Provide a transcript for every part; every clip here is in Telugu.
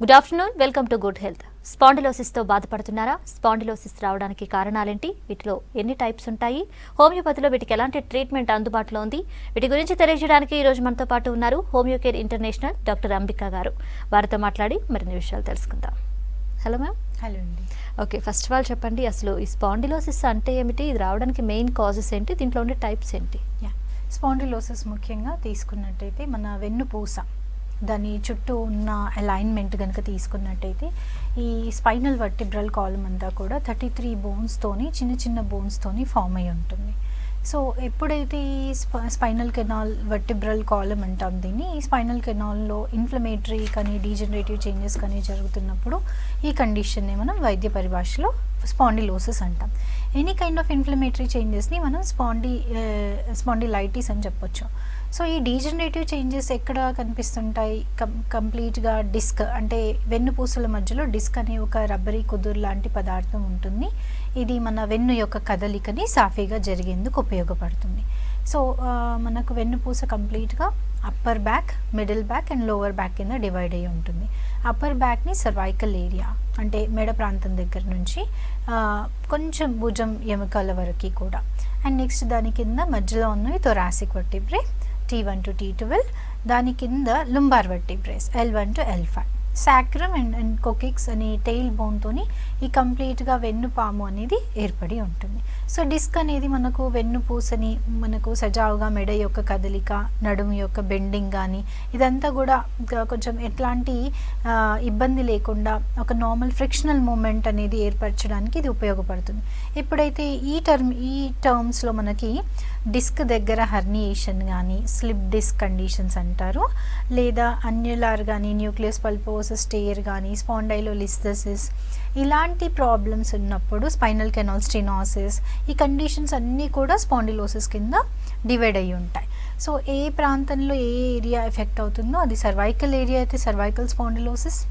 Good afternoon, welcome to good health. స్పాండిలోసిస్తో బాధపడుతున్నారా? స్పాండిలోసిస్ రావడానికి కారణాలేంటి? వీటిలో ఎన్ని టైప్స్ ఉంటాయి? హోమియోపతిలో వీటికి ఎలాంటి ట్రీట్మెంట్ అందుబాటులో ఉంది? వీటి గురించి తెలియజేయడానికి ఈ రోజు మనతో పాటు ఉన్నారు హోమియోకేర్ ఇంటర్నేషనల్ డాక్టర్ అంబికా గారు. వారితో మాట్లాడి మరిన్ని విషయాలు తెలుసుకుందాం. Hello ma'am. హలో అండి. ఓకే, ఫస్ట్ ఆఫ్ ఆల్ చెప్పండి, అసలు ఈ స్పాండిలోసిస్ అంటే ఏమిటి? ఇది రావడానికి మెయిన్ కాజెస్ ఏంటి? దీంట్లో ఉండే టైప్స్ ఏంటి? స్పాండిలోసిస్ ముఖ్యంగా తీసుకున్నట్టయితే మన వెన్నుపూస దాని చుట్టూ ఉన్న అలైన్మెంట్ కనుక తీసుకున్నట్టయితే ఈ స్పైనల్ వర్టిబ్రల్ కాలమ్ అంతా కూడా 33 బోన్స్తోని చిన్న చిన్న బోన్స్తోని ఫామ్ అయి ఉంటుంది. సో ఎప్పుడైతే ఈ స్పైనల్ కెనాల్ వర్టిబ్రల్ కాలమ్ అంటాం దీన్ని, ఈ స్పైనల్ కెనాల్లో ఇన్ఫ్లమేటరీ కానీ డీజనరేటివ్ చేంజెస్ కానీ జరుగుతున్నప్పుడు ఈ కండిషన్ని మనం వైద్య పరిభాషలో స్పాండిలోసిస్ అంటాం. ఎనీ కైండ్ ఆఫ్ ఇన్ఫ్లమేటరీ చేంజెస్ని మనం స్పాండిలైటిస్ అని చెప్పొచ్చు. సో ఈ డీజనరేటివ్ చేంజెస్ ఎక్కడ కనిపిస్తుంటాయి? కంప్లీట్గా డిస్క్ అంటే వెన్నుపూసల మధ్యలో డిస్క్ అనే ఒక రబ్బరీ కుదురు లాంటి పదార్థం ఉంటుంది. ఇది మన వెన్ను యొక్క కదలికని సాఫీగా జరిగేందుకు ఉపయోగపడుతుంది. సో మనకు వెన్నుపూస కంప్లీట్గా upper back, middle back and lower back కింద డివైడ్ అయ్యి ఉంటుంది. అప్పర్ బ్యాక్ని సర్వైకల్ ఏరియా అంటే మెడ ప్రాంతం దగ్గర నుంచి కొంచెం భుజం ఎముకల వరకు కూడా, అండ్ నెక్స్ట్ దాని కింద మధ్యలో ఉన్నవి thoracic vertebrae T1 to T12, దాని కింద lumbar vertebrae L1 to L5, sacrum and coccyx అనే టెయిల్ బోన్తోని ఈ కంప్లీట్గా వెన్నుపాము అనేది ఏర్పడి ఉంటుంది. సో డిస్క్ అనేది మనకు వెన్నుపూసని మనకు సజావుగా మెడ యొక్క కదలిక, నడుము యొక్క బెండింగ్ కానీ ఇదంతా కూడా కొంచెం ఎట్లాంటి ఇబ్బంది లేకుండా ఒక నార్మల్ ఫ్రిక్షనల్ మూమెంట్ అనేది ఏర్పరచడానికి ఇది ఉపయోగపడుతుంది. ఎప్పుడైతే ఈ టర్మ్స్లో మనకి డిస్క్ దగ్గర హర్నియేషన్ కానీ స్లిప్ డిస్క్ కండిషన్స్ అంటారు, లేదా అన్యులార్ కానీ న్యూక్లియస్ పల్పోసస్ టేర్ కానీ స్పాండైలోలిస్థెసిస్ ఇలాంటి ప్రాబ్లమ్స్ ఉన్నప్పుడు స్పైనల్ కెనాల్ స్టెనోసిస్ ఈ కండిషన్స్ అన్నీ కూడా స్పాండిలోసిస్ కింద డివైడ్ అయ్యి ఉంటాయి. సో ఏ ప్రాంతంలో ఏ ఏరియా ఎఫెక్ట్ అవుతుందో అది సర్వైకల్ ఏరియా అయితే సర్వైకల్ స్పాండిలోసిస్,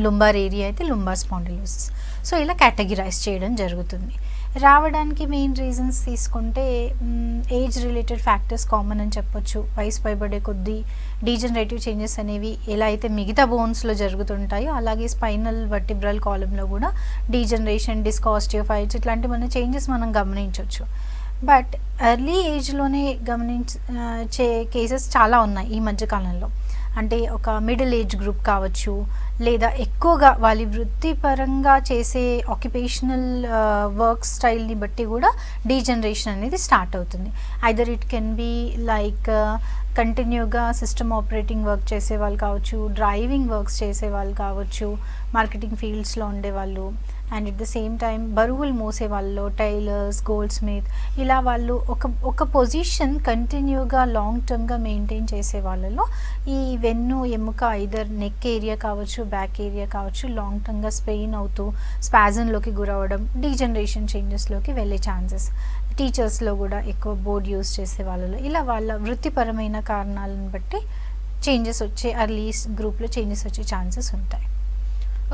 లుంబార్ ఏరియా అయితే లుంబార్ స్పాండిలోసిస్. సో ఇలా కేటగిరైజ్ చేయడం జరుగుతుంది. రావడానికి మెయిన్ రీజన్స్ తీసుకుంటే ఏజ్ రిలేటెడ్ ఫ్యాక్టర్స్ కామన్ అని చెప్పొచ్చు. వయసు పైబడే కొద్దీ డీజనరేటివ్ చేంజెస్ అనేవి ఎలా అయితే మిగతా బోన్స్లో జరుగుతుంటాయో అలాగే స్పైనల్ వర్టిబ్రల్ కాలంలో కూడా డీజనరేషన్, డిస్క్ ఆస్టియోఫైట్స్ ఇట్లాంటి మన చేంజెస్ మనం గమనించవచ్చు. బట్ ఎర్లీ ఏజ్లోనే గమనించే కేసెస్ చాలా ఉన్నాయి ఈ మధ్యకాలంలో. అంటే ఒక మిడిల్ ఏజ్ గ్రూప్ కావచ్చు, లేదా ఎక్కువగా వాళ్ళ వృత్తిపరంగా చేసే ఆక్యుపేషనల్ వర్క్ స్టైల్ని బట్టి కూడా డీజనరేషన్ అనేది స్టార్ట్ అవుతుంది. Either it can be like కంటిన్యూగా సిస్టమ్ ఆపరేటింగ్ వర్క్ చేసే వాళ్ళు కావచ్చు, డ్రైవింగ్ వర్క్స్ చేసే వాళ్ళు కావచ్చు, మార్కెటింగ్ ఫీల్డ్స్లో ఉండేవాళ్ళు, and at the same time బరువులు మోసే వాళ్ళు, టైలర్స్, గోల్డ్ స్మిత్ ఇలా వాళ్ళు ఒక పొజిషన్ కంటిన్యూగా లాంగ్ టర్మ్గా మెయింటైన్ చేసే వాళ్ళలో ఈ వెన్ను ఎముక ఐదర్ నెక్ ఏరియా కావచ్చు, బ్యాక్ ఏరియా కావచ్చు లాంగ్ టర్మ్గా స్పెయిన్ అవుతూ స్పాజన్లోకి గురవడం, డీజనరేషన్ చేంజెస్లోకి వెళ్ళే ఛాన్సెస్. టీచర్స్లో కూడా ఎక్కువ బోర్డ్ యూస్ చేసే వాళ్ళలో ఇలా వాళ్ళ వృత్తిపరమైన కారణాలను బట్టి చేంజెస్ వచ్చే ఎర్లీ గ్రూప్లో చేంజెస్ వచ్చే ఛాన్సెస్ ఉంటాయి.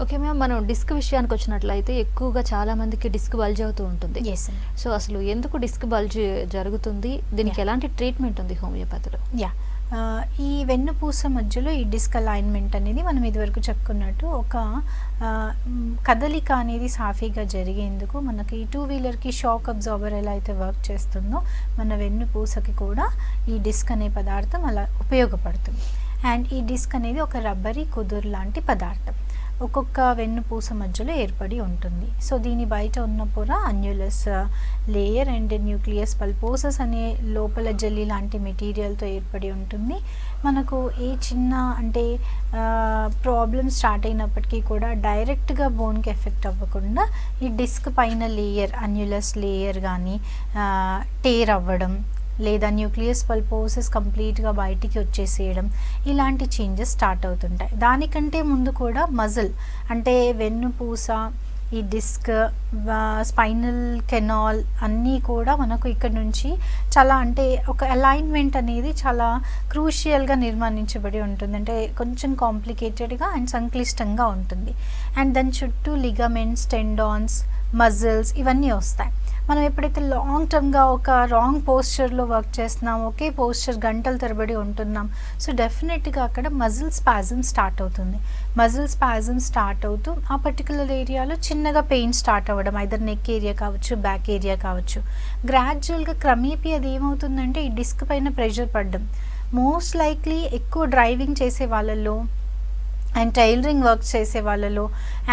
ఓకే మ్యామ్, మనం డిస్క్ విషయానికి వచ్చినట్లయితే ఎక్కువగా చాలా మందికి డిస్క్ బల్జ్ అవుతూ ఉంటుంది. సో అసలు ఎందుకు డిస్క్ బల్జ్ జరుగుతుంది? దీనికి ఎలాంటి ట్రీట్మెంట్ ఉంది హోమియోపతిలో? ఈ వెన్నుపూస మధ్యలో ఈ డిస్క్ అలైన్మెంట్ అనేది మనం ఇదివరకు చెప్పుకున్నట్టు ఒక కదలిక అనేది సాఫీగా జరిగేందుకు మనకి ఈ 2-వీలర్కి షాక్ అబ్జార్బర్ ఎలా అయితే వర్క్ చేస్తుందో మన వెన్నుపూసకి కూడా ఈ డిస్క్ అనే పదార్థం అలా ఉపయోగపడుతుంది. అండ్ ఈ డిస్క్ అనేది ఒక రబ్బరీ కుదురు లాంటి పదార్థం ఒక్కొక్క వెన్నుపూస మధ్యలో ఏర్పడి ఉంటుంది. సో దీని బయట ఉన్న పొర అన్యులస్ లేయర్ అండ్ న్యూక్లియస్ పల్పోసస్ అనే లోపల జెల్లీ లాంటి మెటీరియల్తో ఏర్పడి ఉంటుంది. మనకు ఏ చిన్న అంటే ప్రాబ్లమ్ స్టార్ట్ అయినప్పటికీ కూడా డైరెక్ట్గా బోన్కి ఎఫెక్ట్ అవ్వకుండా ఈ డిస్క్ పైన లేయర్ అన్యులస్ లేయర్ కానీ టేర్ అవ్వడం, లేదా న్యూక్లియస్ పల్పోసస్ కంప్లీట్గా బయటికి వచ్చేసేయడం ఇలాంటి చేంజెస్ స్టార్ట్ అవుతుంటాయి. దానికంటే ముందు కూడా మజిల్ అంటే వెన్నుపూస, ఈ డిస్క్, స్పైనల్ కెనాల్ అన్నీ కూడా మనకు ఇక్కడ నుంచి చాలా అంటే ఒక అలైన్మెంట్ అనేది చాలా క్రూషియల్గా నిర్మాణించబడి ఉంటుంది. అంటే కొంచెం కాంప్లికేటెడ్గా అండ్ సంక్లిష్టంగా ఉంటుంది. అండ్ దాని చుట్టూ లిగమెంట్స్, టెండాన్స్, మజిల్స్ ఇవన్నీ వస్తాయి. మనం ఎప్పుడైతే లాంగ్ టర్మ్గా ఒక రాంగ్ పోస్చర్లో వర్క్ చేస్తున్నాం, ఒకే పోస్చర్ గంటల తరబడి ఉంటున్నాం, సో డెఫినెట్గా అక్కడ మజిల్ స్పాజమ్ స్టార్ట్ అవుతుంది. మజిల్ స్పాజమ్ స్టార్ట్ అవుతూ ఆ పర్టికులర్ ఏరియాలో చిన్నగా పెయిన్ స్టార్ట్ అవ్వడం, ఐదర్ నెక్ ఏరియా కావచ్చు, బ్యాక్ ఏరియా కావచ్చు. గ్రాడ్యువల్గా క్రమేపీ అది ఏమవుతుందంటే ఈ డిస్క్ పైన ప్రెషర్ పడడం. మోస్ట్ లైక్లీ ఎక్కువ డ్రైవింగ్ చేసే వాళ్ళలో అండ్ టైలరింగ్ వర్క్స్ చేసే వాళ్ళలో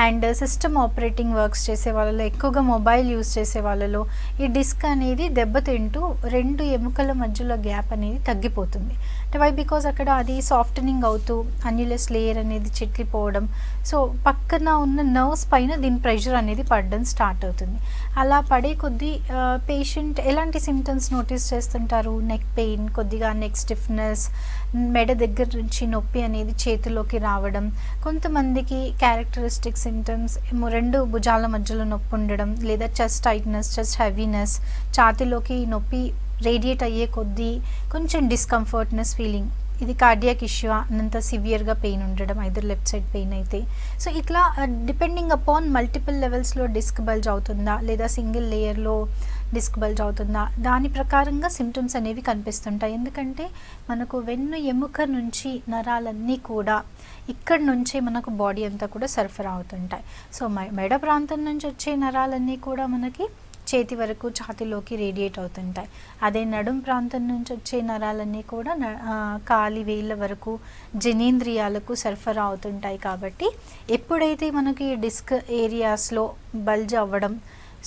అండ్ సిస్టమ్ ఆపరేటింగ్ వర్క్స్ చేసే వాళ్ళలో, ఎక్కువగా మొబైల్ యూజ్ చేసే వాళ్ళలో ఈ డిస్క్ అనేది దెబ్బతింటూ రెండు ఎముకల మధ్యలో గ్యాప్ అనేది తగ్గిపోతుంది. అంటే వై బికాజ్ అక్కడ అది సాఫ్టనింగ్ అవుతూ అన్యులస్ లేయర్ అనేది చిట్లిపోవడం, సో పక్కన ఉన్న నర్వ్స్ పైన దీని ప్రెషర్ అనేది పడడం స్టార్ట్ అవుతుంది. అలా పడే కొద్దీ పేషెంట్ ఎలాంటి సిమ్టమ్స్ నోటీస్ చేస్తుంటారు? నెక్ పెయిన్, కొద్దిగా నెక్ స్టిఫ్నెస్, మెడ దగ్గర నుంచి నొప్పి అనేది చేతిలోకి రావడం, కొంతమందికి క్యారెక్టరిస్టిక్ సిమ్టమ్స్ రెండు భుజాల మధ్యలో నొప్పి ఉండడం, లేదా చెస్ట్ టైట్నెస్, చెస్ట్ హెవీనెస్, ఛాతీలోకి నొప్పి రేడియేట్ అయ్యే కొద్దీ కొంచెం డిస్కంఫర్ట్నెస్ ఫీలింగ్. ఇది కార్డియాక్ ఇష్యూ అన్నంత సివియర్గా పెయిన్ ఉండడం, ఐదర్ లెఫ్ట్ సైడ్ పెయిన్ అయితే. సో ఇట్లా డిపెండింగ్ అపాన్ మల్టిపుల్ లెవెల్స్లో డిస్క్ బల్జ్ అవుతుందా లేదా సింగిల్ లేయర్లో డిస్క్ బల్జ్ అవుతుందా, దాని ప్రకారంగా సిమ్టమ్స్ అనేవి కనిపిస్తుంటాయి. ఎందుకంటే మనకు వెన్ను ఎముక నుంచి నరాలన్నీ కూడా ఇక్కడ నుంచే మనకు బాడీ అంతా కూడా సరఫరా అవుతుంటాయి. సో మెడ ప్రాంతం నుంచి వచ్చే నరాలన్నీ కూడా మనకి చేతి వరకు ఛాతీలోకి రేడియేట్ అవుతుంటాయి. అదే నడుం ప్రాంతం నుంచి వచ్చే నరాలన్నీ కూడా కాలి వేళ్ళ వరకు జనేంద్రియాలకు సరఫరా అవుతుంటాయి. కాబట్టి ఎప్పుడైతే మనకి డిస్క్ ఏరియాస్లో బల్జ్ అవ్వడం,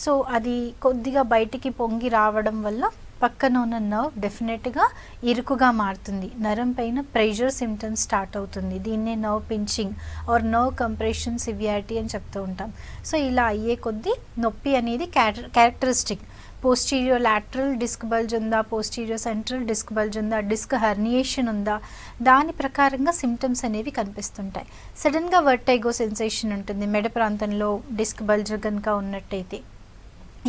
సో అది కొద్దిగా బయటికి పొంగి రావడం వల్ల పక్కన ఉన్న నర్వ్ డెఫినెట్గా ఇరుకుగా మారుతుంది. నరం పైన ప్రెషర్ సిమ్టమ్స్ స్టార్ట్ అవుతుంది. దీన్నే nerve pinching or nerve compression severity అని చెప్తూ ఉంటాం. సో ఇలా అయ్యే కొద్దీ నొప్పి అనేది characteristic. Posterior lateral disc bulge ఉందా, పోస్టీరియర్ సెంట్రల్ డిస్క్ బల్జ్ ఉందా, డిస్క్ హర్నియేషన్ ఉందా, దాని ప్రకారంగా సిమ్టమ్స్ అనేవి కనిపిస్తుంటాయి. సడన్గా వర్టైగో సెన్సేషన్ ఉంటుంది మెడ ప్రాంతంలో డిస్క్ బల్జ్ కనుక ఉన్నట్టయితే.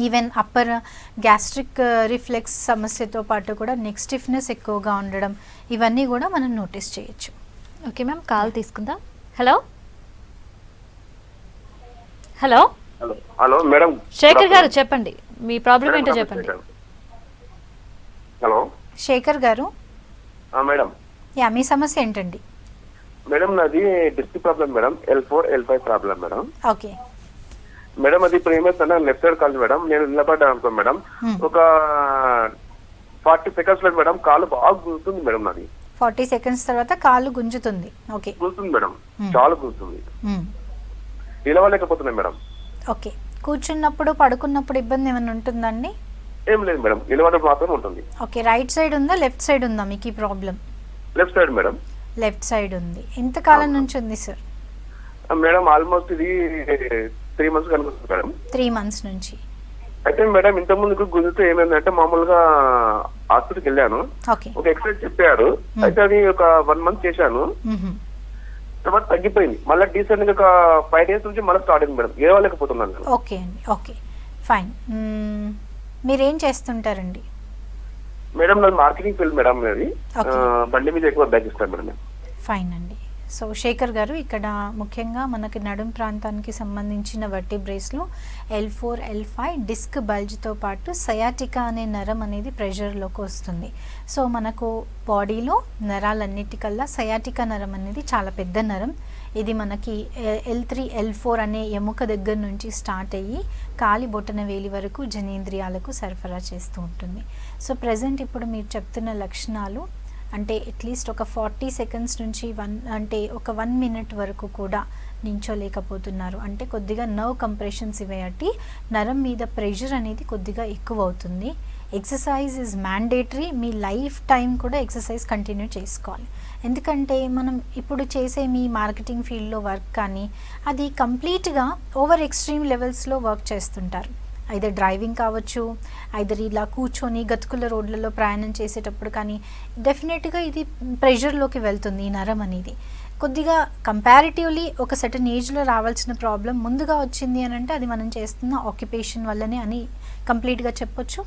ఈవెన్ అప్పర్ గ్యాస్ట్రిక్ రిఫ్లెక్స్ సమస్యతో పాటు కూడా నెక్ స్టిఫ్నెస్ ఎక్కువగా ఉండడం, ఇవన్నీ కూడా మనం నోటీస్ చేయొచ్చు. ఓకే మ్యామ్, కాల్ తీసుకుందాం. Hello hello hello hello madam, Shekhar గారు చెప్పండి, మీ ప్రాబ్లం ఏంటో చెప్పండి. హలో శేఖర్ గారు, మేడం. యా, మీ సమస్య ఏంటండి? మేడం నాది disc problem madam, L4 L5 problem madam. Okay madam, అది ఇప్పుడు ఏమైందన్నా లెఫ్ట్ సైడ్ కాలు మేడం, నేను నిలబడ్డాను అనుకో మేడం, ఒక 40 సెకండ్స్ లో మేడం కాలు బాగా గుంజుతుంది మేడం. నాది 40 సెకండ్స్ తర్వాత కాలు గుంజుతుంది. ఓకే, గుంజుతుంది మేడం, చాలా గుంజుతుంది, నిలవలేకపోతున్నాయి మేడం. ఓకే, కూర్చున్నప్పుడు పడుకున్నప్పుడు ఇబ్బంది ఏమైనా ఉంటుందండి? ఏం లేదు మేడం, నిలబడడం మాత్రం ఉంటుంది. ఓకే, రైట్ సైడ్ ఉందా లెఫ్ట్ సైడ్ ఉందా మీకు ఈ problem? Left side madam. Left side ఉంది. ఎంత కాలం నుంచి ఉంది సార్? మేడం ఆల్మోస్ట్ ఇది 3 months కనుకుంటుంది మేడం. 3 months నుంచి. అయితే మేడం ఇంత ముందుకు గుంజుతూ ఏమైందంటే మామూలుగా హాస్పిటల్కి వెళ్ళాను, ఓకే, ఒక ఎక్సర్సైజ్ చెప్పారు. అయితే అది ఒక 1 month చేశాను, తర్వాత తగ్గిపోయింది. మళ్ళీ డీసెంట్ గా ఒక 5 days నుంచి మళ్ళీ స్టార్ట్ అయింది మేడం, ఏవలేకపోతున్నాను. ఓకే అండి, ఓకే ఫైన్. మీరేం చేస్తుంటారండి? మేడం నాది మార్కెటింగ్ ఫీల్డ్ మేడం. అది బండి మీద ఎక్కువ బ్యాక్ ఇస్తాను మేడం. ఫైన్ అండి. సో శేఖర్ గారు, ఇక్కడ ముఖ్యంగా మనకి నడుం ప్రాంతానికి సంబంధించిన వర్టిబ్రేస్లో L4 L5 డిస్క్ బల్జ్తో పాటు సయాటికా అనే నరం అనేది ప్రెషర్లోకి వస్తుంది. సో మనకు బాడీలో నరాలన్నిటికల్లా సయాటికా నరం అనేది చాలా పెద్ద నరం. ఇది మనకి L3 L4 అనే ఎముక దగ్గర నుంచి స్టార్ట్ అయ్యి కాలి బొటన వేలి వరకు జనేంద్రియాలకు సరఫరా చేస్తూ ఉంటుంది. సో ప్రజెంట్ ఇప్పుడు మీరు చెప్తున్న లక్షణాలు అంటే అట్లీస్ట్ ఒక 40 seconds నుంచి ఒక 1 minute వరకు కూడా నించోలేకపోతున్నారు. అంటే కొద్దిగా నర్వ్ కంప్రెషన్ సివియారిటీ, నరం మీద ప్రెషర్ అనేది కొద్దిగా ఎక్కువ అవుతుంది. Exercise is mandatory. Me life time కూడా ఎక్సర్సైజ్ కంటిన్యూ చేసుకోవాలి. ఎందుకంటే మనం ఇప్పుడు చేసే మీ మార్కెటింగ్ ఫీల్డ్లో వర్క్ కానీ అది కంప్లీట్గా ఓవర్ ఎక్స్ట్రీమ్ లెవెల్స్లో వర్క్ చేస్తుంటారు. ఐదర్ డ్రైవింగ్ కావచ్చు, ఐదర్ ఇలా కూర్చొని గతుకుల రోడ్లలో ప్రయాణం చేసేటప్పుడు కానీ డెఫినెట్గా ఇది ప్రెషర్లోకి వెళ్తుంది ఈ నరం అనేది. కొద్దిగా కంపారిటివ్లీ ఒక సర్టన్ ఏజ్లో రావాల్సిన ప్రాబ్లం ముందుగా వచ్చింది అని అంటే అది మనం చేస్తున్న ఆక్యుపేషన్ వల్లనే అని కంప్లీట్గా చెప్పొచ్చు.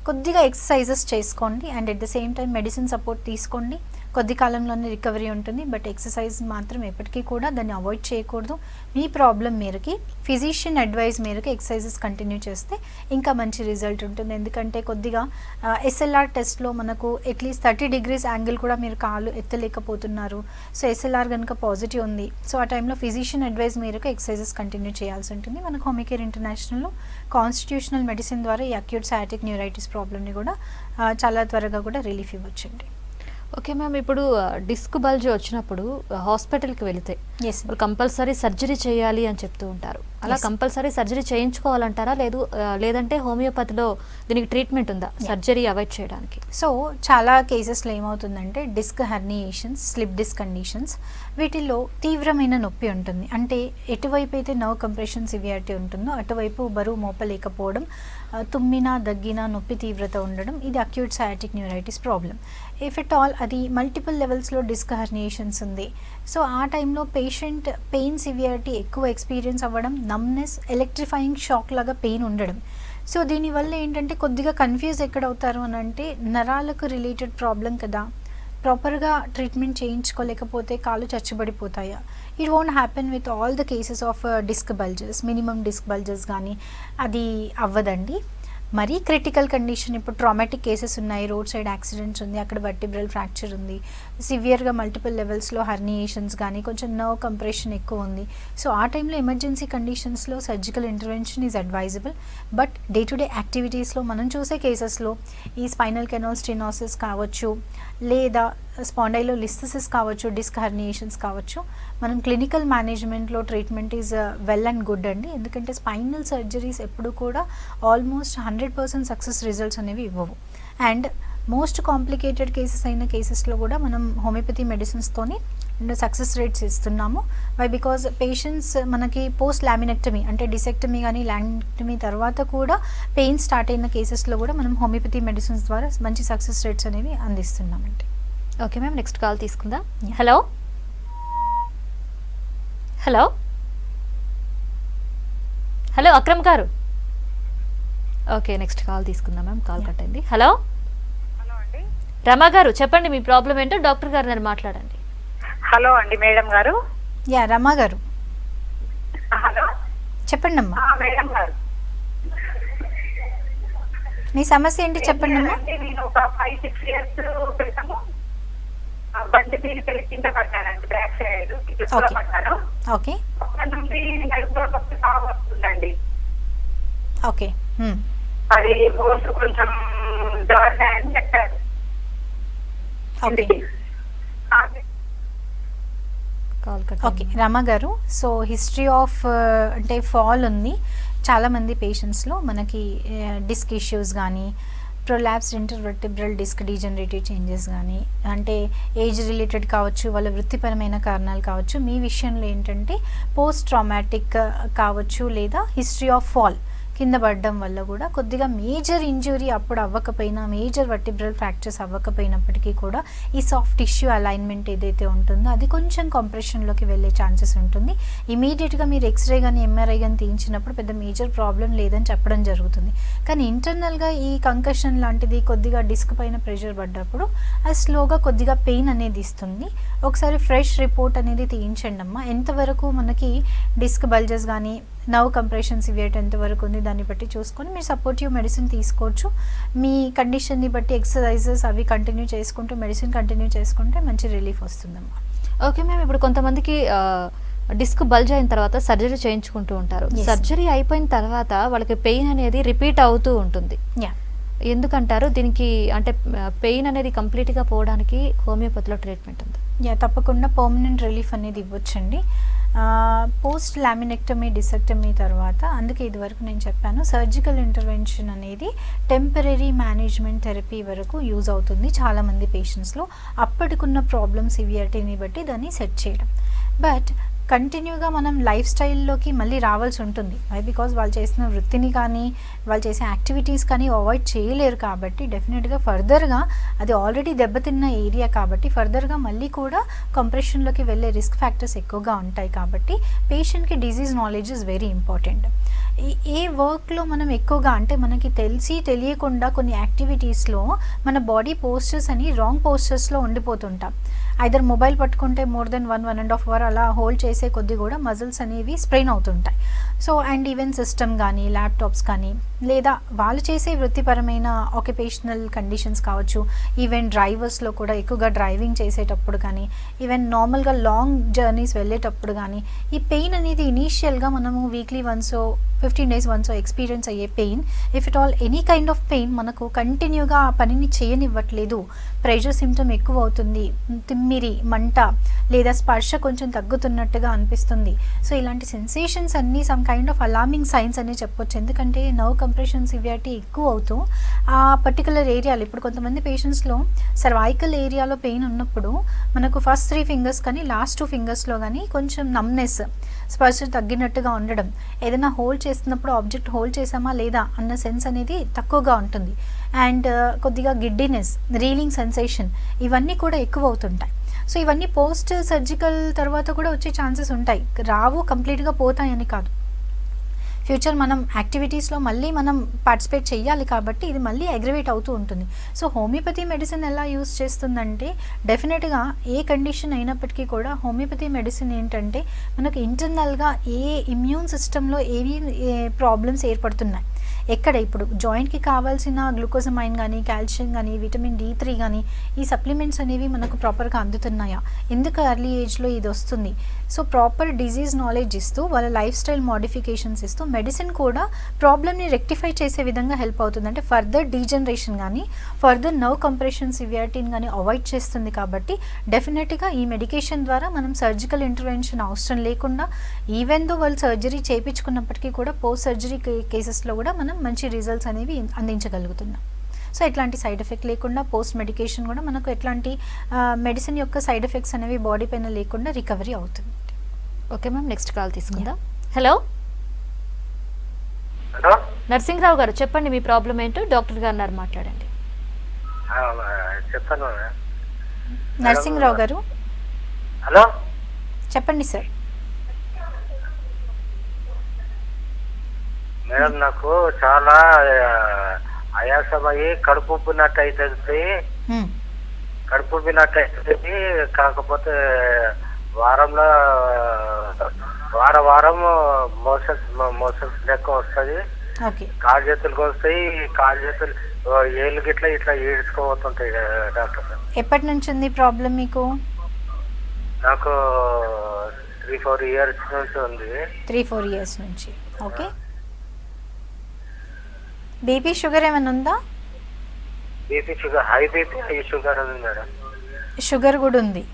కొద్దిగా ఎక్సర్సైజెస్ చేసుకోండి and at the same time medicine support తీసుకోండి. కొద్ది కాలంలోనే రికవరీ ఉంటుంది. బట్ ఎక్సర్సైజ్ మాత్రం ఎప్పటికీ కూడా దాన్ని అవాయిడ్ చేయకూడదు. మీ ప్రాబ్లం మేరకి ఫిజిషియన్ అడ్వైస్ మేరకు ఎక్సర్సైజెస్ కంటిన్యూ చేస్తే ఇంకా మంచి రిజల్ట్ ఉంటుంది. ఎందుకంటే కొద్దిగా ఎస్ఎల్ఆర్ టెస్ట్లో మనకు అట్లీస్ట్ 30 degrees యాంగిల్ కూడా మీరు కాలు ఎత్తలేకపోతున్నారు. సో ఎస్ఎల్ఆర్ కనుక పాజిటివ్ ఉంది, సో ఆ టైంలో ఫిజిషియన్ అడ్వైస్ మేరకు ఎక్సర్సైజెస్ కంటిన్యూ చేయాల్సి ఉంటుంది. మనకు హోమికేర్ ఇంటర్నేషనల్లో కాన్స్టిట్యూషనల్ మెడిసిన్ ద్వారా ఈ అక్యూట్ సయాటిక్ న్యూరైటిస్ ప్రాబ్లమ్ని కూడా చాలా త్వరగా కూడా రిలీఫ్ ఇవ్వచ్చండి. ఓకే మ్యామ్, ఇప్పుడు డిస్క్ బల్జ్ వచ్చినప్పుడు హాస్పిటల్కి వెళితే ఎస్ వాళ్ళు కంపల్సరీ సర్జరీ చేయాలి అని చెప్తూ ఉంటారు. అలా Yes. Compulsory surgery చేయించుకోవాలంటారా? లేదంటే హోమియోపతిలో దీనికి ట్రీట్మెంట్ ఉందా సర్జరీ అవాయిడ్ చేయడానికి? సో చాలా కేసెస్లో ఏమవుతుందంటే డిస్క్ హెర్నియేషన్స్, స్లిప్ డిస్క్ కండిషన్స్, వీటిల్లో తీవ్రమైన నొప్పి ఉంటుంది. అంటే ఎటువైపు అయితే నర్వ్ కంప్రెషన్ సివియారిటీ ఉంటుందో అటువైపు బరువు మోపలేకపోవడం, తుమ్మినా దగ్గినా నొప్పి తీవ్రత ఉండడం, ఇది acute sciatic neuritis problem. If at all అది మల్టిపుల్ లెవెల్స్లో డిస్క్ హెర్నియేషన్స్ ఉంది, సో ఆ టైంలో పేషెంట్ పెయిన్ సివియారిటీ ఎక్కువ ఎక్స్పీరియన్స్ అవ్వడం, నమ్నెస్, ఎలక్ట్రిఫైయింగ్ షాక్ లాగా పెయిన్ ఉండడం. సో దీనివల్ల ఏంటంటే కొద్దిగా కన్ఫ్యూజ్ ఎక్కడ అవుతారు అని అంటే నరాలకు రిలేటెడ్ ప్రాబ్లం కదా, ప్రాపర్గా ట్రీట్మెంట్ చేయించుకోలేకపోతే కాళ్ళు చచ్చుబడిపోతాయా? It won't happen with all the cases of disc bulges. Minimum disc bulges కానీ అది అవ్వదండి. మరీ క్రిటికల్ కండిషన్, ఇప్పుడు ట్రామాటిక్ కేసెస్ ఉన్నాయి, రోడ్ సైడ్ యాక్సిడెంట్స్ ఉంది, అక్కడ వర్టిబ్రల్ ఫ్రాక్చర్ ఉంది, సివియర్గా మల్టిపుల్ లెవెల్స్లో హర్నియేషన్స్ కానీ కొంచెం నర్వ్ కంప్రెషన్ ఎక్కువ ఉంది. సో ఆ టైంలో ఎమర్జెన్సీ కండిషన్స్లో surgical intervention is advisable. But day to day యాక్టివిటీస్లో మనం చూసే కేసెస్లో ఈ స్పైనల్ కెనాల్ స్టెనోసిస్ కావచ్చు, లేదా స్పాండైలోలిస్థిసిస్ కావచ్చు, డిస్క్ హర్నియేషన్స్ కావచ్చు, మనం క్లినికల్ మేనేజ్మెంట్లో treatment is well and good అండి. ఎందుకంటే స్పైనల్ సర్జరీస్ ఎప్పుడు కూడా ఆల్మోస్ట్ 100% సక్సెస్ రిజల్ట్స్ అనేవి ఇవ్వవు. అండ్ మోస్ట్ కాంప్లికేటెడ్ కేసెస్ అయిన కేసెస్లో కూడా మనం హోమియోపతి మెడిసిన్స్తోని సక్సెస్ రేట్స్ ఇస్తున్నాము. వై బికాజ్ పేషెంట్స్ మనకి పోస్ట్ లామినెక్టమీ అంటే డిసెక్టమీ కానీ లామినెక్టమీ తర్వాత కూడా పెయిన్ స్టార్ట్ అయిన కేసెస్లో కూడా మనం హోమియోపతి మెడిసిన్స్ ద్వారా మంచి సక్సెస్ రేట్స్ అనేవి అందిస్తున్నామండి. ఓకే మ్యామ్, నెక్స్ట్ కాల్ తీసుకుందాం. హలో హలో హలో అక్రమ్ గారు. ఓకే, నెక్స్ట్ కాల్ తీసుకుందాం మ్యామ్, కాల్ కట్ అయింది. హలో హలో అండి. రమా గారు, చెప్పండి మీ ప్రాబ్లం ఏంటో, డాక్టర్ గారు నేను మాట్లాడండి. హలో అండి మేడం గారు. యా రమా గారు హలో చెప్పండి అమ్మా, మేడం గారు, మీ సమస్య ఏంటి చెప్పండి అమ్మా. అంటే నేను ఒక 5-6 years క్రితము బండి మీద కింద పడ్డానండి, బ్యాక్ సైడ్ Okay. పడ్డాను. ఓకే అక్కడ నుండి నడుపులో తాగు వస్తుందండి. ఓకే అది బోన్స్ కొంచెం అని చెప్పారు. ఓకే కాల్ కట్ ఓకే రమా గారు, సో హిస్టరీ ఆఫ్ అంటే ఫాల్ ఉంది చాలామంది పేషెంట్స్లో. మనకి డిస్క్ ఇష్యూస్ కానీ, prolapsed intervertebral disc degenerative changes కానీ, అంటే ఏజ్ రిలేటెడ్ కావచ్చు, వాళ్ళ వృత్తిపరమైన కారణాలు కావచ్చు. మీ విషయంలో ఏంటంటే పోస్ట్ ట్రామాటిక్ కావచ్చు, లేదా హిస్టరీ ఆఫ్ ఫాల్, కింద పడడం వల్ల కూడా కొద్దిగా మేజర్ ఇంజురీ అప్పుడు అవ్వకపోయినా, మేజర్ వర్టిబ్రల్ ఫ్రాక్చర్స్ అవ్వకపోయినప్పటికీ కూడా ఈ సాఫ్ట్ టిష్యూ అలైన్మెంట్ ఏదైతే ఉంటుందో అది కొంచెం కంప్రెషన్లోకి వెళ్ళే ఛాన్సెస్ ఉంటుంది. ఇమీడియట్గా మీరు ఎక్స్రే కానీ ఎంఆర్ఐ కానీ తీయించినప్పుడు పెద్ద మేజర్ ప్రాబ్లం లేదని చెప్పడం జరుగుతుంది. కానీ ఇంటర్నల్గా ఈ కంకషన్ లాంటిది కొద్దిగా డిస్క్ పైన ప్రెషర్ పడ్డప్పుడు అది స్లోగా కొద్దిగా పెయిన్ అనేది ఇస్తుంది. ఒకసారి ఫ్రెష్ రిపోర్ట్ అనేది తీయించండి అమ్మా. ఎంతవరకు మనకి డిస్క్ బల్జెస్ కానీ నర్వ్ కంప్రెషన్ సివియరిటీ ఎంతవరకు ఉంది దాన్ని బట్టి చూసుకొని మీరు సపోర్టివ్ మెడిసిన్ తీసుకోవచ్చు. మీ కండిషన్ని బట్టి ఎక్సర్సైజెస్ అవి కంటిన్యూ చేసుకుంటూ మెడిసిన్ కంటిన్యూ చేసుకుంటే మంచి రిలీఫ్ వస్తుందమ్మా. ఓకే మ్యామ్, ఇప్పుడు కొంతమందికి డిస్క్ బల్జ్ అయిన తర్వాత సర్జరీ చేయించుకుంటూ ఉంటారు. Yes. సర్జరీ అయిపోయిన తర్వాత వాళ్ళకి పెయిన్ అనేది రిపీట్ అవుతూ ఉంటుంది. యా ఎందుకంటారు దీనికి? అంటే పెయిన్ అనేది కంప్లీట్గా పోవడానికి హోమియోపతిలో ట్రీట్మెంట్ ఉంది. యా తప్పకుండా పర్మనెంట్ రిలీఫ్ అనేది ఇవ్వచ్చండి. పోస్ట్ లామినెక్టమీ డిసెక్టమీ తర్వాత, అందుకే ఇదివరకు నేను చెప్పాను, సర్జికల్ ఇంటర్వెన్షన్ అనేది టెంపరీ మేనేజ్మెంట్ థెరపీ వరకు యూజ్ అవుతుంది చాలామంది పేషెంట్స్లో. అప్పటికున్న ప్రాబ్లమ్ సివియారిటీని బట్టి దాన్ని సెట్ చేయడం. బట్ కంటిన్యూగా మనం లైఫ్ స్టైల్లోకి మళ్ళీ రావాల్సి ఉంటుంది. వై బికాజ్ వాళ్ళు చేసిన వృత్తిని కానీ వాళ్ళు చేసే యాక్టివిటీస్ కానీ అవాయిడ్ చేయలేరు కాబట్టి డెఫినెట్గా ఫర్దర్గా అది ఆల్రెడీ దెబ్బతిన్న ఏరియా కాబట్టి ఫర్దర్గా మళ్ళీ కూడా కంప్రెషన్లోకి వెళ్ళే రిస్క్ ఫ్యాక్టర్స్ ఎక్కువగా ఉంటాయి. కాబట్టి పేషెంట్కి disease knowledge is very important. ఏ వర్క్లో మనం ఎక్కువగా అంటే మనకి తెలియకుండా కొన్ని యాక్టివిటీస్లో మన బాడీ పోస్చర్స్ అని రాంగ్ పోస్చర్స్లో ఉండిపోతుంటాం. ఐదర్ మొబైల్ పట్టుకుంటే మోర్ దెన్ 1.5 అవర్ అలా హోల్డ్ చేసే కొద్దీ కూడా మజిల్స్ అనేవి స్ప్రెయిన్ అవుతుంటాయి. సో అండ్ ఈవెన్ సిస్టమ్ కానీ ల్యాప్టాప్స్ కానీ లేదా వాళ్ళు చేసే వృత్తిపరమైన ఆక్యుపేషనల్ కండిషన్స్ కావచ్చు, ఈవెన్ డ్రైవర్స్లో కూడా ఎక్కువగా డ్రైవింగ్ చేసేటప్పుడు కానీ ఈవెన్ నార్మల్గా లాంగ్ జర్నీస్ వెళ్ళేటప్పుడు కానీ ఈ పెయిన్ అనేది ఇనీషియల్గా మనము వీక్లీ వన్సో 15 days వన్సో ఎక్స్పీరియన్స్ అయ్యే pain, if it all any kind of pain మనకు కంటిన్యూగా ఆ పనిని చేయనివ్వట్లేదు, ప్రెషర్ సిమ్టమ్ ఎక్కువ అవుతుంది, తిమ్మిరి మంట లేదా స్పర్శ కొంచెం తగ్గుతున్నట్టుగా అనిపిస్తుంది. సో ఇలాంటి సెన్సేషన్స్ అన్నీ some kind of alarming science అని చెప్పొచ్చు. ఎందుకంటే నర్వ్ కంప్రెషన్ సివియారిటీ ఎక్కువ అవుతూ ఆ పర్టికులర్ ఏరియాలో ఇప్పుడు కొంతమంది పేషెంట్స్లో సర్వైకల్ ఏరియాలో పెయిన్ ఉన్నప్పుడు మనకు ఫస్ట్ 3 fingers కానీ లాస్ట్ 2 fingersలో కానీ కొంచెం నమ్నెస్, స్పర్శ తగ్గినట్టుగా ఉండడం, ఏదైనా హోల్డ్ చేస్తున్నప్పుడు ఆబ్జెక్ట్ హోల్డ్ చేసామా లేదా అన్న సెన్స్ అనేది తక్కువగా ఉంటుంది. అండ్ కొద్దిగా గిడ్డినెస్, రీలింగ్ సెన్సేషన్ ఇవన్నీ కూడా ఎక్కువ అవుతుంటాయి. సో ఇవన్నీ పోస్ట్ సర్జికల్ తర్వాత కూడా వచ్చే ఛాన్సెస్ ఉంటాయి, రావు కంప్లీట్గా పోతాయని కాదు. ఫ్యూచర్ మనం యాక్టివిటీస్లో మళ్ళీ మనం పార్టిసిపేట్ చేయాలి కాబట్టి ఇది మళ్ళీ అగ్రివేట్ అవుతూ ఉంటుంది. సో హోమియోపతి మెడిసిన్ ఎలా యూస్ చేస్తుందంటే డెఫినెట్గా ఏ కండిషన్ అయినప్పటికీ కూడా హోమియోపతి మెడిసిన్ ఏంటంటే మనకు ఇంటర్నల్గా ఏ ఇమ్యూన్ సిస్టంలో ఏవి ప్రాబ్లమ్స్ ఏర్పడుతున్నాయి, ఎక్కడ ఇప్పుడు జాయింట్కి కావాల్సిన గ్లూకోజమైన్ కానీ కాల్షియం కానీ విటమిన్ D3 కానీ ఈ సప్లిమెంట్స్ అనేవి మనకు ప్రాపర్గా అందుతున్నాయా, ఎందుకు ఎర్లీ ఏజ్లో ఇది వస్తుంది. సో ప్రాపర్ డిజీజ్ నాలెడ్జ్ ఇస్తూ వాళ్ళ లైఫ్ స్టైల్ మోడిఫికేషన్స్ ఇస్తూ మెడిసిన్ కూడా ప్రాబ్లమ్ని రెక్టిఫై చేసే విధంగా హెల్ప్ అవుతుంది. అంటే ఫర్దర్ డీజనరేషన్ కానీ ఫర్దర్ నర్వ్ కంప్రెషన్ సివియారిటీని కానీ అవాయిడ్ చేస్తుంది. కాబట్టి డెఫినెట్గా ఈ మెడికేషన్ ద్వారా మనం సర్జికల్ ఇంటర్వెన్షన్ అవసరం లేకుండా ఈవెన్ దో వాళ్ళు సర్జరీ చేయించుకున్నప్పటికీ కూడా పోస్ట్ సర్జరీ కేసెస్లో కూడా మనం మంచి రిజల్ట్స్ అనేవి అందించగలుగుతున్నాం. సో ఎట్లాంటి సైడ్ ఎఫెక్ట్ లేకుండా పోస్ట్ మెడికేషన్ కూడా మనకు ఎట్లాంటి మెడిసిన్ యొక్క సైడ్ ఎఫెక్ట్స్ అనేవి బాడీ పైన లేకుండా రికవరీ అవుతుంది. ఓకే మ్యామ్, నెక్స్ట్ కాల్ తీసుకుందాం. హలో హలో, నరసింహరావు గారు చెప్పండి, మీ ప్రాబ్లం ఏంటో డాక్టర్ గారు అన్నారు, మాట్లాడండి. చెప్పాను. నరసింహరావు గారు హలో, చెప్పండి సార్. మేడం నాకు చాలా ఆయాసమయ్యి కడుపు ఉబ్బినట్టు అవుతుంది. కడుపు ఉబ్బినట్టు అవుతుంది. కాకపోతే వారంలో వారం మోషన్స్ లెక్క వస్తుంది. కాలు చేతులకు వస్తాయి, కాలు చేతులు ఏళ్ళు గిట్లా ఇట్లా ఈడ్చుకోబోతుంటాయి డాక్టర్. ఎప్పటి నుంచి ఉంది ప్రాబ్లం మీకు? నాకు 3-4 years నుంచి ఉంది. 3-4 years నుంచి. ఓకే, బీపీ షుగర్ ఏమైనా ఉందా? BP sugar, high BP high sugar ఉంది మేడం. షుగర్ కూడా ఉంది.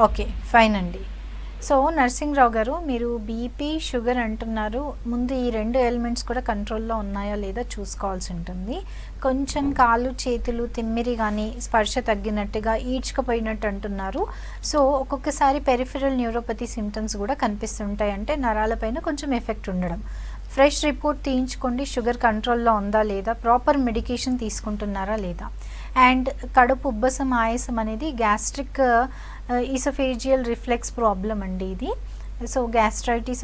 ఓకే, ఫైన్ అండి. సో నరసింహరావు గారు, మీరు బీపీ షుగర్ అంటున్నారు, ముందు ఈ 2 ఎలిమెంట్స్ కూడా కంట్రోల్లో ఉన్నాయా లేదా చూసుకోవాల్సి ఉంటుంది. కొంచెం కాళ్ళు చేతులు తిమ్మిరి కానీ స్పర్శ తగ్గినట్టుగా ఈడ్చుకుపోయినట్టు అంటున్నారు. సో ఒక్కొక్కసారి పెరిఫెరల్ న్యూరోపతి సిమ్టమ్స్ కూడా కనిపిస్తుంటాయి, అంటే నరాలపైన కొంచెం ఎఫెక్ట్ ఉండడం. ఫ్రెష్ రిపోర్ట్ తీయించుకోండి, షుగర్ కంట్రోల్లో ఉందా లేదా, ప్రాపర్ మెడికేషన్ తీసుకుంటున్నారా లేదా. అండ్ కడుపు ఉబ్బసం ఆయాసం అనేది గ్యాస్ట్రిక్ ఈసోఫేజియల్ రిఫ్లెక్స్ ప్రాబ్లం అండి ఇది. సో గ్యాస్ట్రైటిస్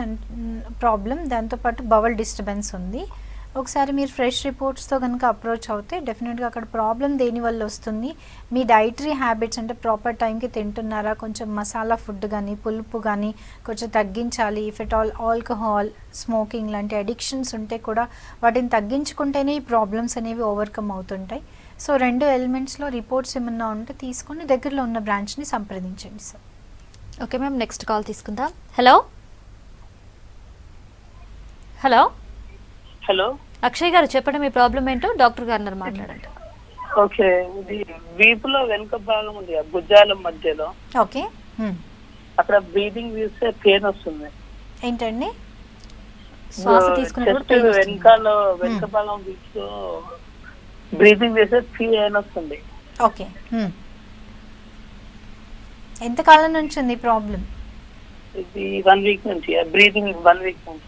ప్రాబ్లం, దాంతోపాటు బవల్ డిస్టర్బెన్స్ ఉంది. ఒకసారి మీరు ఫ్రెష్ రిపోర్ట్స్తో కనుక అప్రోచ్ అవుతే డెఫినెట్గా అక్కడ ప్రాబ్లం దేనివల్ల వస్తుంది, మీ డైటరీ హ్యాబిట్స్ అంటే ప్రాపర్ టైంకి తింటున్నారా, కొంచెం మసాలా ఫుడ్ కానీ పులుపు కానీ కొంచెం తగ్గించాలి. If at all alcohol, smoking లాంటి అడిక్షన్స్ ఉంటే కూడా వాటిని తగ్గించుకుంటేనే ఈ ప్రాబ్లమ్స్ అనేవి ఓవర్కమ్ అవుతుంటాయి. సో 2 ఎలిమెంట్స్లో రిపోర్ట్స్ ఏమన్నా ఉంటే తీసుకొని దగ్గరలో ఉన్న బ్రాంచ్ని సంప్రదించండి sir. Okay ma'am, next call తీసుకుందాం. హలో హలో హలో, అక్షయ్ గారు చెప్పండి, మీ ప్రాబ్లం ఏంటో డాక్టర్ గారు అన్నారు, మాట్లాడండి. ఓకే. ఇది వీపులో వెనుక భాగం ఉంది, ఆ భుజాల మధ్యలో. ఓకే, అక్కడ బ్రీదింగ్ తీస్తే పెయిన్ వస్తుంది. ఏంటండి? శ్వాస తీసుకునేటప్పుడు వెనుక భాగం వీపులో బ్రీదింగ్ చేస్తే పెయిన్ వస్తుంది. ఓకే, ఎంతకాలం నుంచి ఉంది ప్రాబ్లం? ఇది 1 వీక్ నుంచి బ్రీతింగ్ 1 వీక్ నుంచి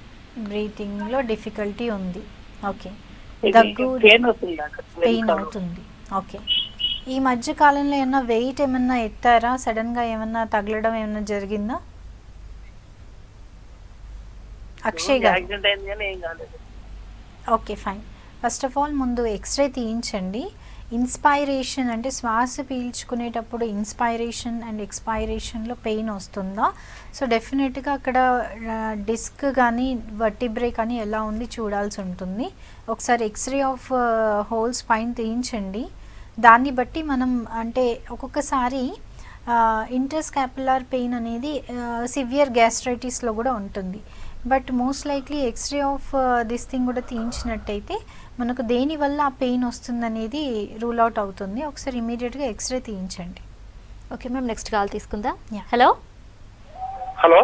బ్రీతింగ్లో డిఫికల్టీ ఉంది. ఓకే, ఇది దగ్గు పెయిన్ వస్తుంది డాక్టర్. పెయిన్ అవుతుంది. ఓకే, ఈ మధ్య కాలంలో ఏమన్నా వెయిట్ ఏమన్నా ఎత్తారా? సడన్గా ఏమన్నా తగలడం ఏమన్నా జరిగిందా అక్షయ్ గారు? యాక్సిడెంట్ అయింది కానీ ఏం కాలేదు. Okay fine. First of all ముందు ఎక్స్రే తీయించండి. ఇన్స్పైరేషన్ అంటే శ్వాస పీల్చుకునేటప్పుడు ఇన్స్పైరేషన్ అండ్ ఎక్స్పైరేషన్లో పెయిన్ వస్తుందా? సో డెఫినెట్గా అక్కడ డిస్క్ కానీ వర్టిబ్రే కానీ ఎలా ఉంది చూడాల్సి ఉంటుంది. ఒకసారి ఎక్స్రే ఆఫ్ హోల్ స్పైన్ తీయించండి. దాన్ని బట్టి మనం అంటే ఒక్కొక్కసారి ఇంటర్స్కాపులర్ పెయిన్ అనేది సివియర్ గ్యాస్ట్రైటిస్లో కూడా ఉంటుంది. But most likely x-ray of this thing కూడా తీయించినట్టయితే మనకు దేనివల్ల ఆ పెయిన్ వస్తుందనేది రూల్ అవుట్ అవుతుంది. ఒకసారి ఇమీడియట్గా ఎక్స్రే తీయించండి. ఓకే మ్యామ్, నెక్స్ట్ కాల్ తీసుకుందాం. Yeah. Hello hello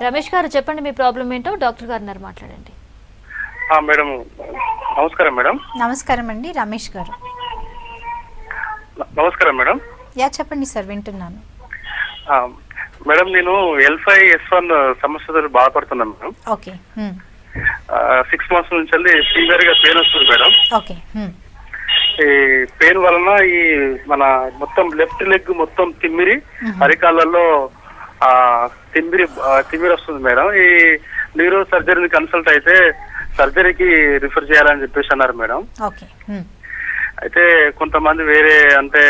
Ramesh garu, చెప్పండి మీ ప్రాబ్లం ఏంటో, డాక్టర్ గారు ఉన్నారు, మాట్లాడండి. మేడం నమస్కారం మేడం. నమస్కారం అండి రమేష్ గారు. నమస్కారం మేడం. చెప్పండి సార్, వింటున్నాను. మేడం నేను L5S1 సమస్యతో బాధపడుతున్నాను మేడం. ఓకే 6 months నుంచి సివియర్ గా పెయిన్ వస్తుంది మేడం. ఓకే, ఈ పెయిన్ వలన ఈ మన మొత్తం లెఫ్ట్ లెగ్ మొత్తం తిమ్మిరి, అరికాళ్ళల్లో తిమ్మిరి వస్తుంది మేడం. ఈ న్యూరో సర్జరీని కన్సల్ట్ అయితే సర్జరీకి రిఫర్ చేయాలని చెప్పేసి అన్నారు మేడం. ఓకే, అయితే కొంతమంది వేరే అంటే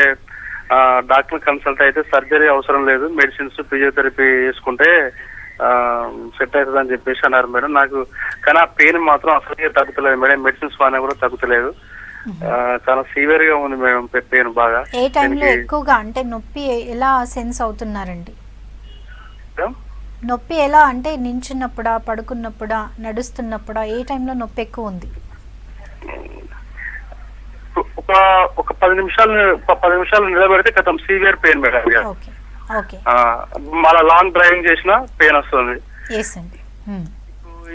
డాక్టర్ కన్సల్ట్ అయితే సర్జరీ అవసరం లేదు, మెడిసిన్స్ ఫిజియోథెరపీ చేసుకుంటే సెట్ అవుతుంది అని చెప్పేసి అన్నారు మేడం. నాకు కానీ ఆ పెయిన్ మాత్రం అసలు తగ్గుతలేదు మేడం. మెడిసిన్స్ వాడినా కూడా తగ్గుతలేదు. చాలా సివియర్ గా ఉంది మేడం పెయిన్ బాగా. ఏ టైంలో ఎక్కువగా అంటే నొప్పి ఎలా సెన్స్ అవుతున్నారండి? నొప్పి ఎలా అంటే నించున్నప్పుడా, పడుకున్నప్పుడా, నడుస్తున్నప్పుడా, ఏ టైంలో నొప్పి ఎక్కువ ఉంది? ఒక 10 నిమిషాలు నిలబెడితే గతం severe pain madam. Okay okay, మళ్ళీ లాంగ్ డ్రైవింగ్ చేసినా పెయిన్ వస్తుంది. ఎస్ అండి.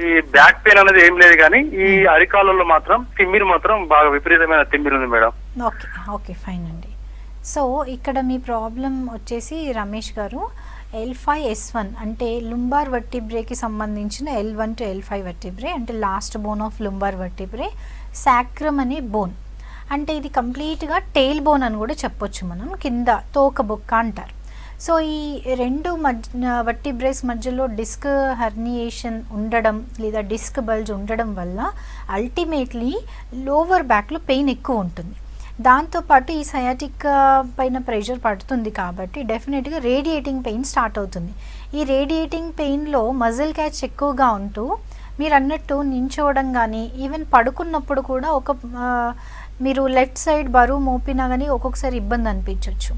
ఈ బ్యాక్ పెయిన్ అనేది ఏం లేదు కానీ ఈ అరికాళ్ళలో మాత్రం తిమ్మిరి మాత్రం బాగా విపరీతమైన తిమ్మిరి ఉంది మేడం. ఓకే ఓకే ఫైన్ అండి. సో ఇక్కడ మీ ప్రాబ్లం వచ్చేసి రమేష్ గారు L5S1 అంటే లుంబార్ వర్టిబ్రేకి సంబంధించిన L1 to L5 వర్టిబ్రే అంటే last bone of lumbar vertebrae, sacrum అనే బోన్. అంటే ఇది కంప్లీట్గా టెయిల్ బోన్ అని కూడా చెప్పొచ్చు మనం, కింద తోక బొక్క అంటారు. సో ఈ రెండు వర్టిబ్రేస్ మధ్యలో డిస్క్ హెర్నియేషన్ ఉండడం లేదా డిస్క్ బల్జ్ ఉండడం వల్ల అల్టిమేట్లీ లోవర్ బ్యాక్లో పెయిన్ ఎక్కువ ఉంటుంది. దాంతోపాటు ఈ సయాటిక్ పైన ప్రెషర్ పడుతుంది కాబట్టి డెఫినెట్గా రేడియేటింగ్ పెయిన్ స్టార్ట్ అవుతుంది. ఈ రేడియేటింగ్ పెయిన్లో మజిల్ క్యాచ్ ఎక్కువగా ఉంటూ మీరు అన్నట్టు నించోవడం కానీ ఈవెన్ పడుకున్నప్పుడు కూడా మీరు లెఫ్ట్ సైడ్ బరువు మోపినా కానీ ఒక్కొక్కసారి ఇబ్బంది అనిపించవచ్చు.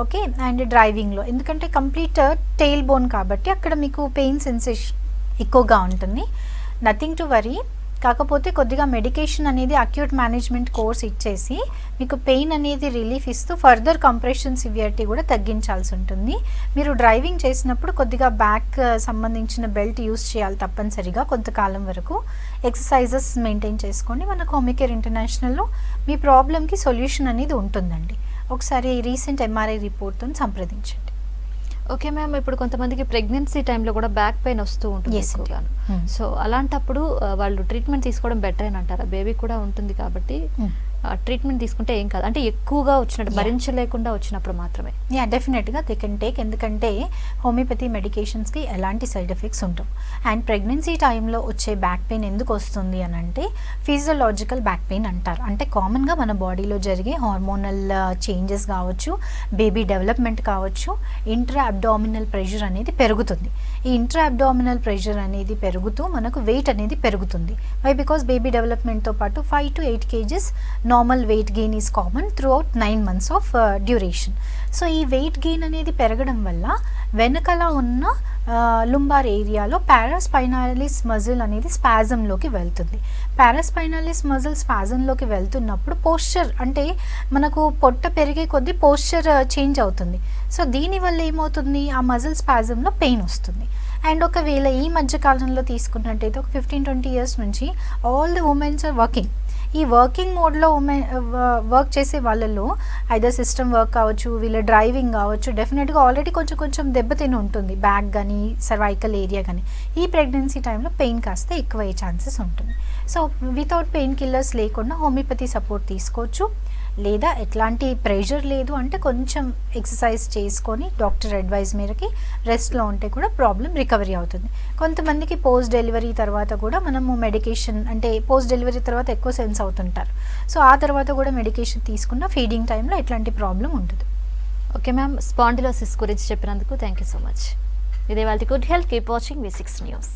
ఓకే, అండ్ డ్రైవింగ్లో ఎందుకంటే కంప్లీట్ టెయిల్ బోన్ కాబట్టి అక్కడ మీకు పెయిన్ సెన్సేషన్ ఎక్కువగా ఉంటుంది. Nothing to worry. కాకపోతే కొద్దిగా మెడికేషన్ అనేది అక్యూట్ మేనేజ్మెంట్ కోర్స్ ఇచ్చేసి మీకు పెయిన్ అనేది రిలీఫ్ ఇస్తూ ఫర్దర్ కంప్రెషన్ సివియారిటీ కూడా తగ్గించాల్సి ఉంటుంది. మీరు డ్రైవింగ్ చేసినప్పుడు కొద్దిగా బ్యాక్ సంబంధించిన బెల్ట్ యూస్ చేయాలి తప్పనిసరిగా కొంతకాలం వరకు. ఎక్సర్సైజెస్ మెయింటైన్ చేసుకోండి. మన హోమికేర్ ఇంటర్నేషనల్లో మీ ప్రాబ్లంకి సొల్యూషన్ అనేది ఉంటుందండి. ఒకసారి రీసెంట్ MRI రిపోర్ట్తో సంప్రదించండి. ఓకే మ్యామ్, ఇప్పుడు కొంతమందికి ప్రెగ్నెన్సీ టైంలో కూడా బ్యాక్ పెయిన్ వస్తూ ఉంటుంది ఎక్కువగాను. సో అలాంటప్పుడు వాళ్ళు ట్రీట్మెంట్ తీసుకోవడం బెటర్ అని అంటారా? బేబీ కూడా ఉంటుంది కాబట్టి ట్రీట్మెంట్ తీసుకుంటే ఏం కాదు అంటే ఎక్కువగా వచ్చినట్టు భరించలేకుండా వచ్చినప్పుడు మాత్రమే? డెఫినెట్గా దే కెన్ టేక్. ఎందుకంటే హోమియోపతి మెడికేషన్స్కి ఎలాంటి సైడ్ ఎఫెక్ట్స్ ఉండవు. అండ్ ప్రెగ్నెన్సీ టైంలో వచ్చే బ్యాక్ పెయిన్ ఎందుకు వస్తుంది అని అంటే ఫిజియోలాజికల్ బ్యాక్ పెయిన్ అంటారు. అంటే కామన్గా మన బాడీలో జరిగే హార్మోనల్ చేంజెస్ కావచ్చు, బేబీ డెవలప్మెంట్ కావచ్చు, ఇంట్రా అబ్డామినల్ ప్రెషర్ అనేది పెరుగుతుంది. ఈ ఇంట్రా అబ్డామినల్ ప్రెషర్ అనేది పెరుగుతూ మనకు వెయిట్ అనేది పెరుగుతుంది. వై? బికాస్ బేబీ డెవలప్మెంట్తో పాటు 5 to 8 kgs normal weight gain is common through out 9 months of duration. So ఈ వెయిట్ గెయిన్ అనేది పెరగడం వల్ల వెనకల ఉన్న లుంబార్ ఏరియాలో పారాస్పైనాలిస్ మజిల్ అనేది స్పాజంలోకి వెళ్తుంది. పారాస్పైనాలిస్ మజిల్ స్పాజంలోకి వెళ్తున్నప్పుడు పోస్చర్ అంటే మనకు పొట్ట పెరిగే కొద్దీ పోస్చర్ చేంజ్ అవుతుంది. సో దీనివల్ల ఏమవుతుంది, ఆ మజిల్ స్పాజంలో పెయిన్ వస్తుంది. అండ్ ఒకవేళ ఈ మధ్య కాలంలో తీసుకున్నట్టయితే ఒక 15-20 years నుంచి all the womens are working. ఈ వర్కింగ్ మోడ్లో వర్క్ చేసే వాళ్ళలో ఐదర్ సిస్టమ్ వర్క్ కావచ్చు, వీళ్ళ డ్రైవింగ్ కావచ్చు, డెఫినెట్గా ఆల్రెడీ కొంచెం దెబ్బతిని ఉంటుంది బ్యాక్ కానీ సర్వైకల్ ఏరియా కానీ. ఈ ప్రెగ్నెన్సీ టైంలో పెయిన్ కాస్త ఎక్కువ అయ్యే ఛాన్సెస్ ఉంటుంది. సో వితౌట్ పెయిన్ కిల్లర్స్ లేకుండా హోమియోపతి సపోర్ట్ తీసుకోవచ్చు. లేదా ఎట్లాంటి ప్రెషర్ లేదు అంటే కొంచెం ఎక్సర్సైజ్ చేసుకొని డాక్టర్ అడ్వైస్ మేరకి రెస్ట్లో ఉంటే కూడా ప్రాబ్లం రికవరీ అవుతుంది. కొంతమందికి పోస్ట్ డెలివరీ తర్వాత కూడా మనము మెడికేషన్, అంటే పోస్ట్ డెలివరీ తర్వాత ఎక్కువ సెన్స్ అవుతుంటారు, సో ఆ తర్వాత కూడా మెడికేషన్ తీసుకున్న ఫీడింగ్ టైంలో ఎట్లాంటి ప్రాబ్లం ఉంటుంది. ఓకే మ్యామ్, స్పాండిలోసిస్ గురించి చెప్పినందుకు థ్యాంక్ యూ సో మచ్. ఇదే వాళ్ళ good health. Keep watching V6 news.